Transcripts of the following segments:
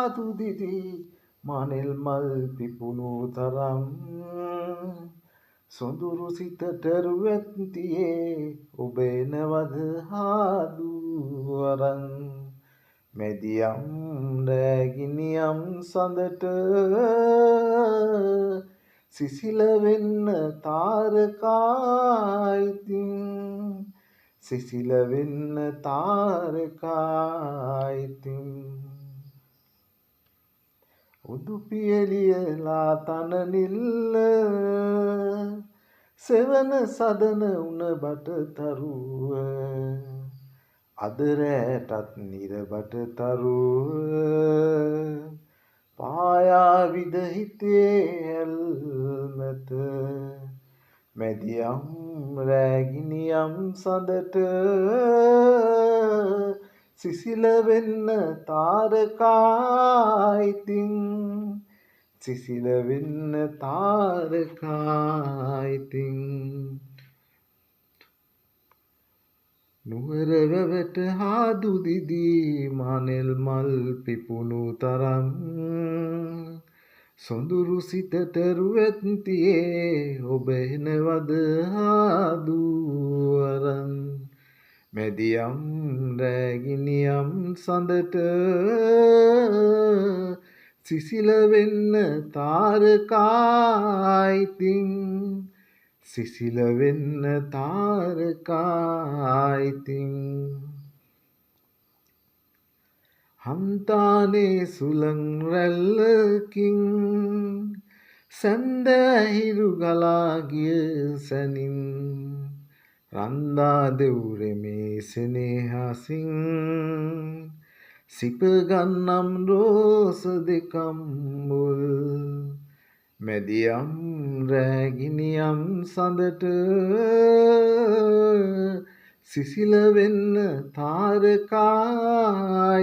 හාදු දිදි මනෙල් මල් පිපුණු තරම් සොඳුරු සිතට රුවැත්තියේ ඔබ එනවද හාදු අරන් මැදියම් රැගිනියම් සඳට සිසිල වෙන්න තාරකා ඉතින් සිසිල වෙන්න තාරකා ඉතින් උදු පියලියලා තන නිල්ල සෙවන සදන උණ බට තරුව අද රැටත් නිරබට තරුව පායා විද හිතේ ඇල්මත මැදියම් රැගිනියම් සඳට සිසිල වෙන්න තාරකා ඉතින් සිසිල වෙන්න තාරකා ඉතින් නුවර වැවට හාදු දිදී මනෙල් මල් පිපුණු තරම් සොඳුරු සිතට රුවැත්තියේ ඔබ එනවද හාදු අරන් මැදියම් රැගිනියම් සඳට සිසිල වෙන්න තාරකා ඉතින් සිසිල වෙන්න තාරකා ඉතින් හන්තානේ සුළං රැල්ලකින් සැන්දැහිරු ගලා ගිය සැනින් රන්දා දෙවුරෙමේ සෙනෙහසින් සිප ගන්නම් රෝස දෙකම් මුල් මැදියම් රැගිනියම් සඳට සිසිල වෙන්න තාරකා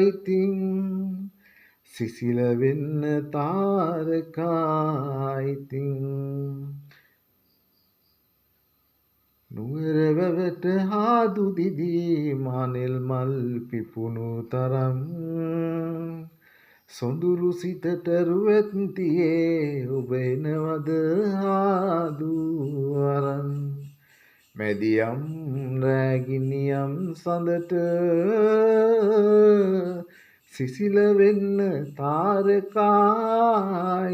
ඉතින් සිසිල වෙන්න තාරකා ඉතින් නුවර වැවට හාදු දිදී මනෙල් මල් පිපුණු තරම් සොඳුරු සිතට රුවැත්තියේ ඔබ එනවද හාදු අරන් මැදියම් රැගිනියම් සඳට සිසිල වෙන්න තාරකා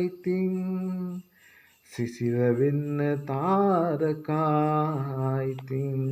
ඉතින් සිසිල වෙන්න තාරකා ඉතින්